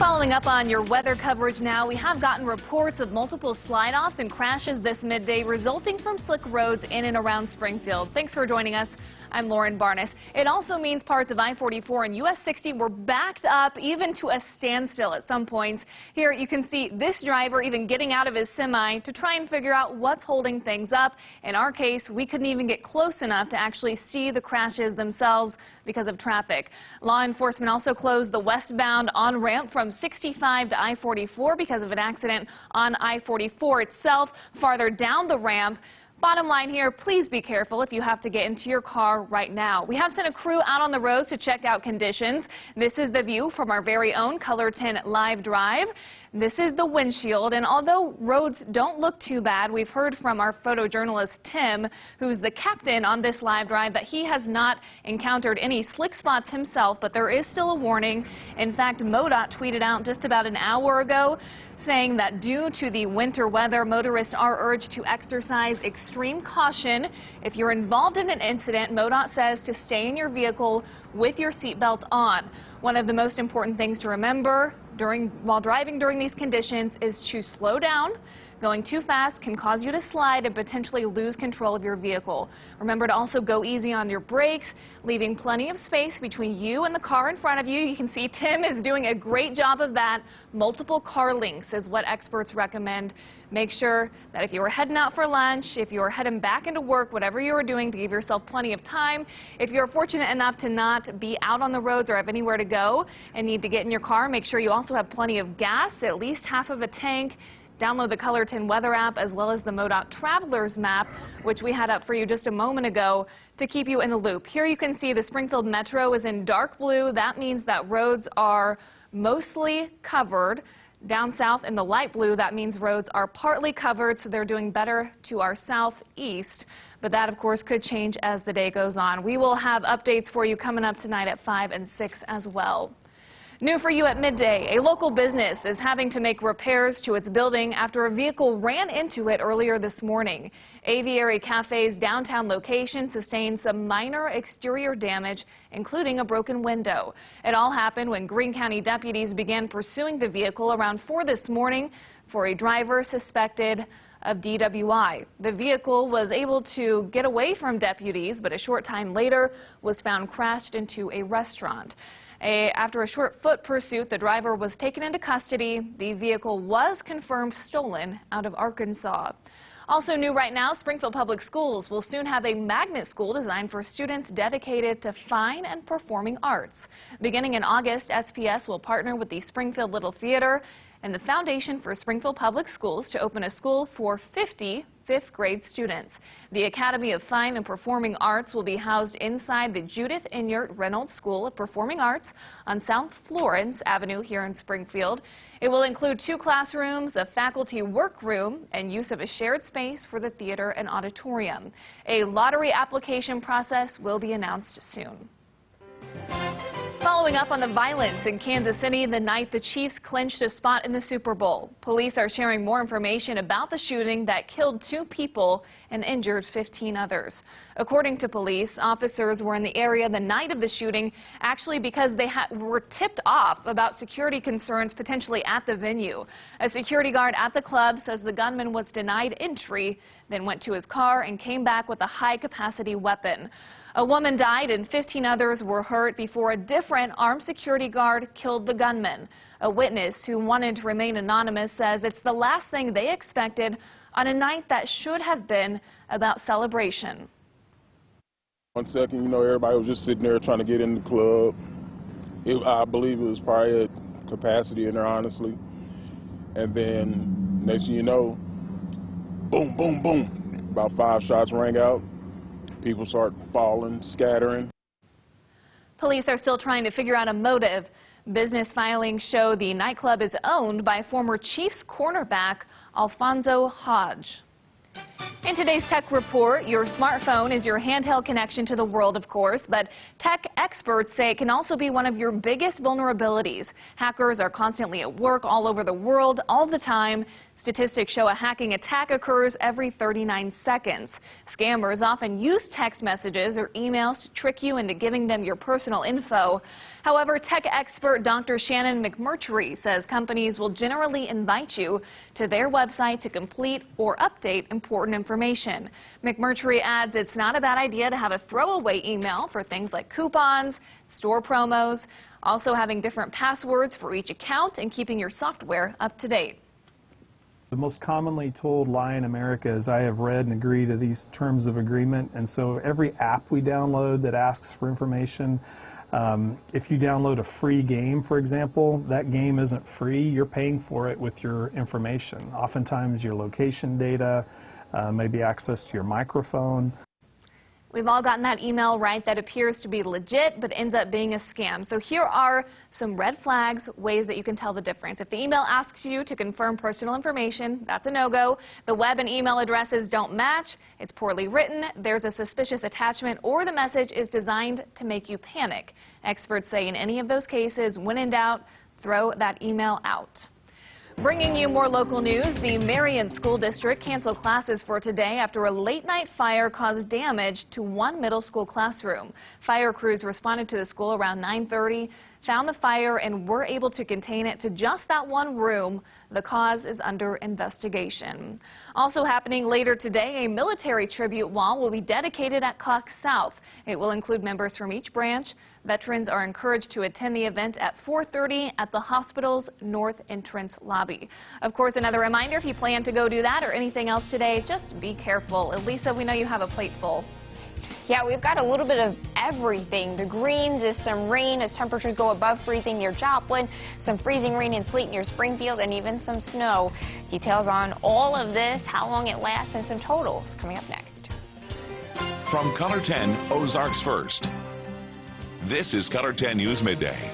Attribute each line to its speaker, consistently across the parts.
Speaker 1: Following up on your weather coverage now, we have gotten reports of multiple slide-offs and crashes this midday resulting from slick roads in and around Springfield. Thanks for joining us. I'm Lauren Barnes. It also means parts of I-44 and US 60 were backed up even to a standstill at some points. Here you can see this driver even getting out of his semi to try and figure out what's holding things up. In our case, we couldn't even get close enough to actually see the crashes themselves because of traffic. Law enforcement also closed the westbound on-ramp from 65 to I-44 because of an accident on I-44 itself. Farther down the ramp, bottom line here, please be careful if you have to get into your car right now. We have sent a crew out on the roads to check out conditions. This is the view from our very own Colorton Live Drive. This is the windshield, and although roads don't look too bad, we've heard from our photojournalist Tim, who's the captain on this live drive, that he has not encountered any slick spots himself, but there is still a warning. In fact, MoDOT tweeted out just about an hour ago saying that due to the winter weather, motorists are urged to exercise extreme caution. If you're involved in an incident, MoDOT says to stay in your vehicle with your seatbelt on. One of the most important things to remember while driving during these conditions is to slow down. Going too fast can cause you to slide and potentially lose control of your vehicle. Remember to also go easy on your brakes, leaving plenty of space between you and the car in front of you. You can see Tim is doing a great job of that. Multiple car links is what experts recommend. Make sure that if you are heading out for lunch, if you are heading back into work, whatever you are doing, to give yourself plenty of time. If you're fortunate enough to not be out on the roads or have anywhere to go and need to get in your car, make sure you also have plenty of gas, at least half of a tank. Download the Colorton weather app as well as the MoDOT Travelers map, which we had up for you just a moment ago to keep you in the loop. Here you can see the Springfield Metro is in dark blue. That means that roads are mostly covered. Down south in the light blue, that means roads are partly covered, so they're doing better to our southeast. But that, of course, could change as the day goes on. We will have updates for you coming up tonight at 5 and 6 as well. New for you at midday, a local business is having to make repairs to its building after a vehicle ran into it earlier this morning. Aviary Cafe's downtown location sustained some minor exterior damage, including a broken window. It all happened when Greene County deputies began pursuing the vehicle around 4 this morning for a driver suspected of DWI. The vehicle was able to get away from deputies, but a short time later was found crashed into a restaurant. After a short foot pursuit, the driver was taken into custody. The vehicle was confirmed stolen out of Arkansas. Also new right now, Springfield Public Schools will soon have a magnet school designed for students dedicated to fine and performing arts. Beginning in August, SPS will partner with the Springfield Little Theater and the Foundation for Springfield Public Schools to open a school for 50 fifth grade students. The Academy of Fine and Performing Arts will be housed inside the Judith Inyart Reynolds School of Performing Arts on South Florence Avenue here in Springfield. It will include 2 classrooms, a faculty workroom, and use of a shared space for the theater and auditorium. A lottery application process will be announced soon. Following up on the violence in Kansas City the night the Chiefs clinched a spot in the Super Bowl. Police are sharing more information about the shooting that killed 2 people and injured 15 others. According to police, officers were in the area the night of the shooting actually because they were tipped off about security concerns potentially at the venue. A security guard at the club says the gunman was denied entry, then went to his car and came back with a high-capacity weapon. A woman died and 15 others were hurt before a different armed security guard killed the gunman. A witness who wanted to remain anonymous says it's the last thing they expected on a night that should have been about celebration.
Speaker 2: 1 second, everybody was just sitting there trying to get in the club. I believe it was probably at capacity in there, honestly. And then next thing you know, boom, boom, boom. About 5 shots rang out. People start falling, scattering.
Speaker 1: Police are still trying to figure out a motive. Business filings show the nightclub is owned by former Chiefs cornerback Alfonso Hodge. In today's Tech Report, your smartphone is your handheld connection to the world, of course, but tech experts say it can also be one of your biggest vulnerabilities. Hackers are constantly at work all over the world, all the time. Statistics show a hacking attack occurs every 39 seconds. Scammers often use text messages or emails to trick you into giving them your personal info. However, tech expert Dr. Shannon McMurtry says companies will generally invite you to their website to complete or update important information. McMurtry adds it's not a bad idea to have a throwaway email for things like coupons, store promos, also having different passwords for each account and keeping your software up to date.
Speaker 3: The most commonly told lie in America is I have read and agree to these terms of agreement, and so every app we download that asks for information, if you download a free game, for example, that game isn't free. You're paying for it with your information. Oftentimes your location data, maybe access to your microphone.
Speaker 1: We've all gotten that email, right, that appears to be legit but ends up being a scam. So here are some red flags, ways that you can tell the difference. If the email asks you to confirm personal information, that's a no-go. The web and email addresses don't match, it's poorly written, there's a suspicious attachment, or the message is designed to make you panic. Experts say in any of those cases, when in doubt, throw that email out. Bringing you more local news, the Marion School District canceled classes for today after a late-night fire caused damage to one middle school classroom. Fire crews responded to the school around 9:30, found the fire, and were able to contain it to just that one room. The cause is under investigation. Also happening later today, a military tribute wall will be dedicated at Cox South. It will include members from each branch. Veterans are encouraged to attend the event at 4:30 at the hospital's north entrance lobby. Of course, another reminder, if you plan to go do that or anything else today, just be careful. Elisa, we know you have a plate full.
Speaker 4: Yeah, we've got a little bit of everything. The greens is some rain as temperatures go above freezing near Joplin, some freezing rain and sleet near Springfield, and even some snow. Details on all of this, how long it lasts, and some totals coming up next.
Speaker 5: From Color 10, Ozarks First. This is Color 10 News Midday.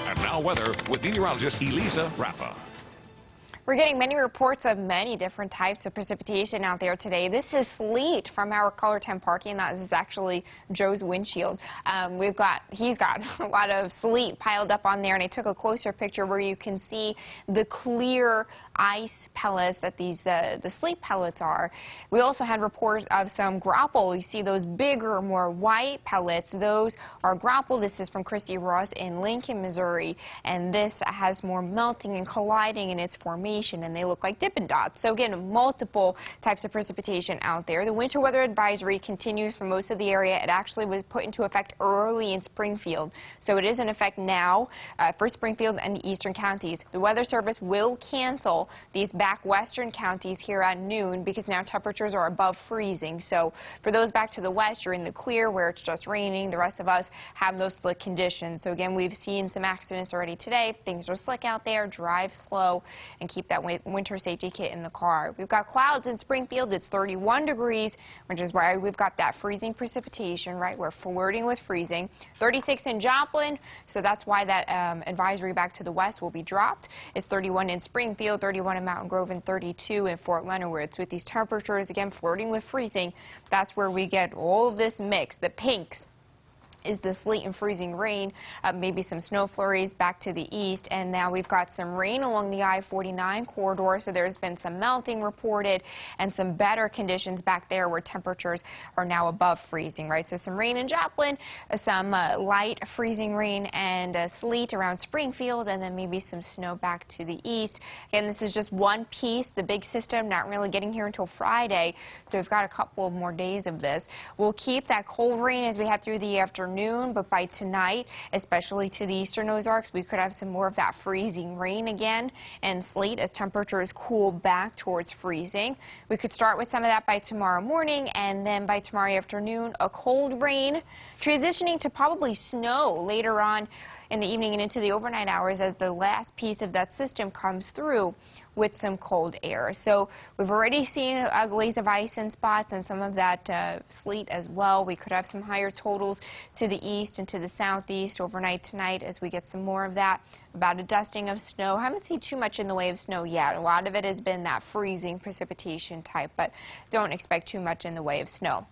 Speaker 5: And now weather with meteorologist Elisa Raffa.
Speaker 4: We're getting many reports of many different types of precipitation out there today. This is sleet from our Color 10 parking lot. This is actually Joe's windshield. He's got a lot of sleet piled up on there, and I took a closer picture where you can see the clear ice pellets that the sleet pellets are. We also had reports of some grapple. You see those bigger, more white pellets. Those are grapple. This is from Christy Ross in Lincoln, Missouri, and this has more melting and colliding in its formation, and they look like Dippin' Dots. So again, multiple types of precipitation out there. The winter weather advisory continues for most of the area. It actually was put into effect early in Springfield, so it is in effect now for Springfield and the eastern counties. The Weather Service will cancel these back western counties here at noon because now temperatures are above freezing. So for those back to the west, you're in the clear where it's just raining. The rest of us have those slick conditions. So again, we've seen some accidents already today. If things are slick out there, drive slow and keep that winter safety kit in the car. We've got clouds in Springfield. It's 31 degrees, which is why we've got that freezing precipitation, right? We're flirting with freezing. 36 in Joplin, so that's why that advisory back to the west will be dropped. It's 31 in Springfield, 31 in Mountain Grove, and 32 in Fort Leonard Woods. With these temperatures, again, flirting with freezing, that's where we get all of this mix. The pinks is the sleet and freezing rain, maybe some snow flurries back to the east, and now we've got some rain along the I-49 corridor, so there's been some melting reported and some better conditions back there where temperatures are now above freezing, right? So some rain in Joplin, some light freezing rain and sleet around Springfield, and then maybe some snow back to the east. Again, this is just one piece, the big system not really getting here until Friday, so we've got a couple of more days of this. We'll keep that cold rain as we head through the afternoon, but by tonight, especially to the eastern Ozarks, we could have some more of that freezing rain again and sleet as temperatures cool back towards freezing. We could start with some of that by tomorrow morning, and then by tomorrow afternoon, a cold rain, transitioning to probably snow later on in the evening and into the overnight hours as the last piece of that system comes through with some cold air. So we've already seen a glaze of ice in spots and some of that sleet as well. We could have some higher totals to the east and to the southeast overnight tonight as we get some more of that. About a dusting of snow. Haven't seen too much in the way of snow yet. A lot of it has been that freezing precipitation type, but don't expect too much in the way of snow.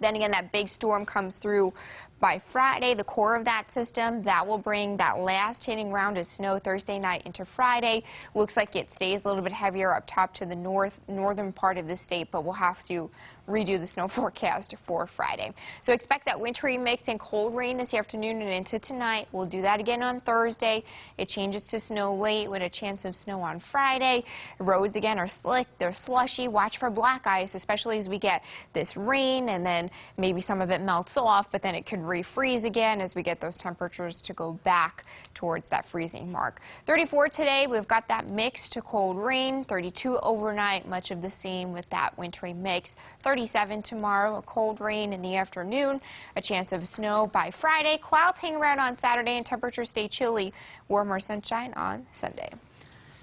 Speaker 4: Then again, that big storm comes through by Friday, the core of that system. That will bring that last hitting round of snow Thursday night into Friday. Looks like it stays a little bit heavier up top to the northern part of the state, but we'll have to redo the snow forecast for Friday. So expect that wintry mix and cold rain this afternoon and into tonight. We'll do that again on Thursday. It changes to snow late with a chance of snow on Friday. Roads again are slick, they're slushy. Watch for black ice, especially as we get this rain, and then maybe some of it melts off, but then it could refreeze again as we get those temperatures to go back towards that freezing mark. 34 today, we've got that mix to cold rain. 32 overnight, much of the same with that wintry mix. 37 tomorrow, a cold rain in the afternoon, a chance of snow by Friday. Clouds hang around on Saturday and temperatures stay chilly. Warmer sunshine on Sunday.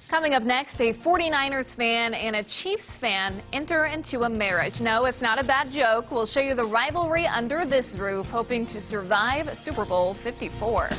Speaker 1: Coming up next, a 49ers fan and a Chiefs fan enter into a marriage. No, it's not a bad joke. We'll show you the rivalry under this roof, hoping to survive Super Bowl 54.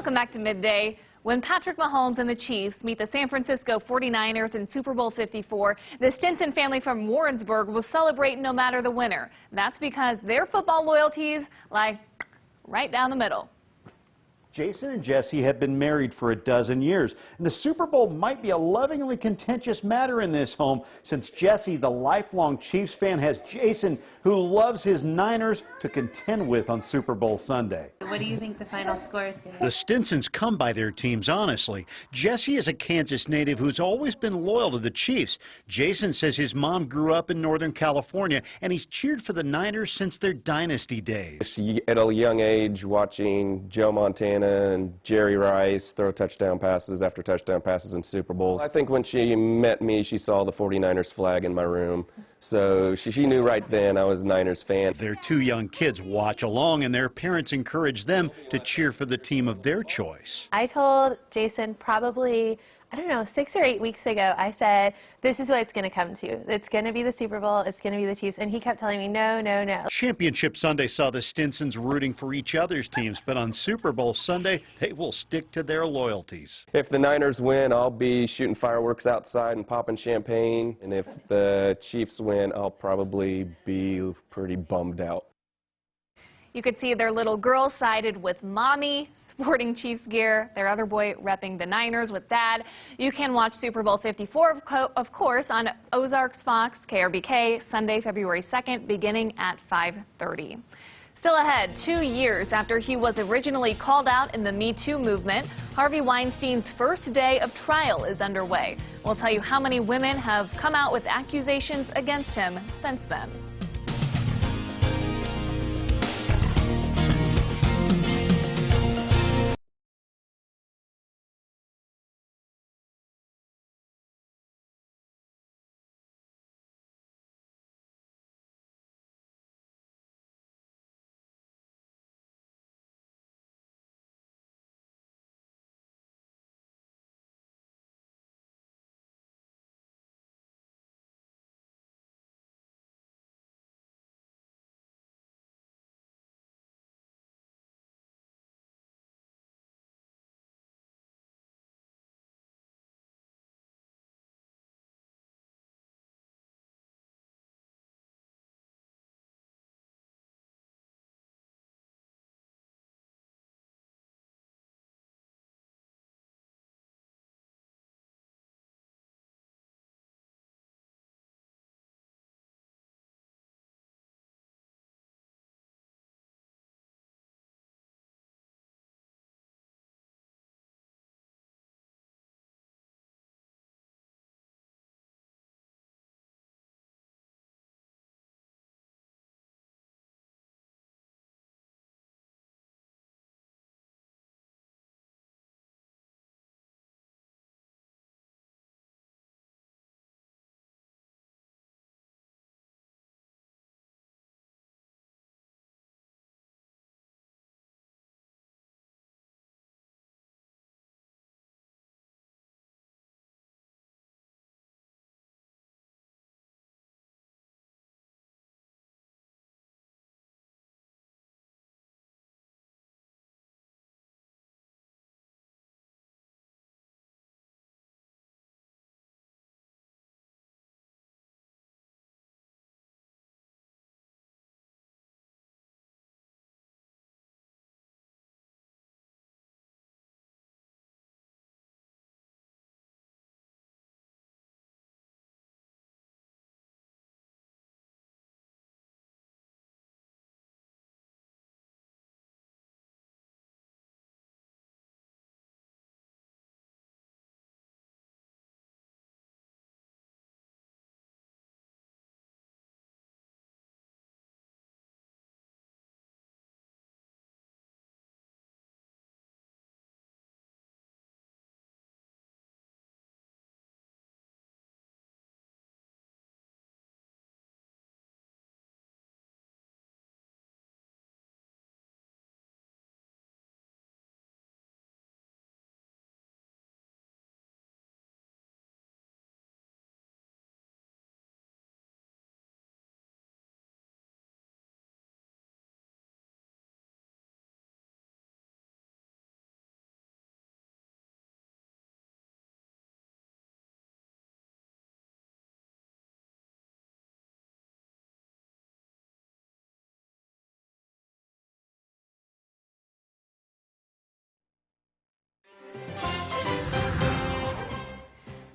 Speaker 1: Welcome back to Midday. When Patrick Mahomes and the Chiefs meet the San Francisco 49ers in Super Bowl 54, the Stinson family from Warrensburg will celebrate no matter the winner. That's because their football loyalties lie right down the middle.
Speaker 6: Jason and Jesse have been married for a dozen years, and the Super Bowl might be a lovingly contentious matter in this home since Jesse, the lifelong Chiefs fan, has Jason, who loves his Niners, to contend with on Super Bowl Sunday.
Speaker 7: What do you think the final score is going to be?
Speaker 6: The Stinsons come by their teams honestly. Jesse is a Kansas native who's always been loyal to the Chiefs. Jason says his mom grew up in Northern California, and he's cheered for the Niners since their dynasty days.
Speaker 8: At a young age, watching Joe Montana and Jerry Rice throw touchdown passes after touchdown passes in Super Bowls. I think when she met me, she saw the 49ers flag in my room. So she knew right then I was a Niners fan.
Speaker 6: Their two young kids watch along, and their parents encourage them to cheer for the team of their choice.
Speaker 7: I told Jason probably, I don't know, 6 or 8 weeks ago, I said, this is what it's going to come to. It's going to be the Super Bowl. It's going to be the Chiefs. And he kept telling me, no, no, no.
Speaker 6: Championship Sunday saw the Stinsons rooting for each other's teams, but on Super Bowl Sunday, they will stick to their loyalties.
Speaker 8: If the Niners win, I'll be shooting fireworks outside and popping champagne. And if the Chiefs win, I'll probably be pretty bummed out.
Speaker 1: You could see their little girl sided with mommy, sporting Chiefs gear, their other boy repping the Niners with dad. You can watch Super Bowl 54, of course, on Ozarks Fox, KRBK, Sunday, February 2nd, beginning at 5:30. Still ahead, 2 years after he was originally called out in the Me Too movement, Harvey Weinstein's first day of trial is underway. We'll tell you how many women have come out with accusations against him since then.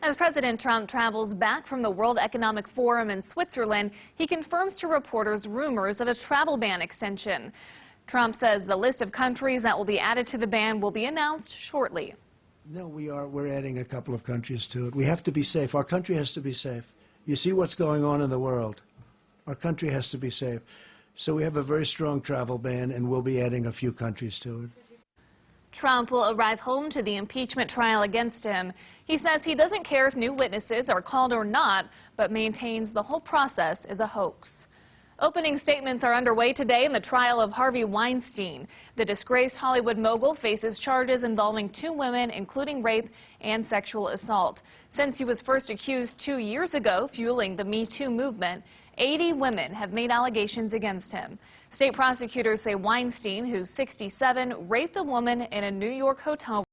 Speaker 1: As President Trump travels back from the World Economic Forum in Switzerland, he confirms to reporters rumors of a travel ban extension. Trump says the list of countries that will be added to the ban will be announced shortly.
Speaker 9: No, we're adding a couple of countries to it. We have to be safe. Our country has to be safe. You see what's going on in the world. Our country has to be safe. So we have a very strong travel ban, and we'll be adding a few countries to it.
Speaker 1: Trump will arrive home to the impeachment trial against him. He says he doesn't care if new witnesses are called or not, but maintains the whole process is a hoax. Opening statements are underway today in the trial of Harvey Weinstein. The disgraced Hollywood mogul faces charges involving 2 women, including rape and sexual assault. Since he was first accused 2 years ago, fueling the Me Too movement, 80 women have made allegations against him. State prosecutors say Weinstein, who's 67, raped a woman in a New York hotel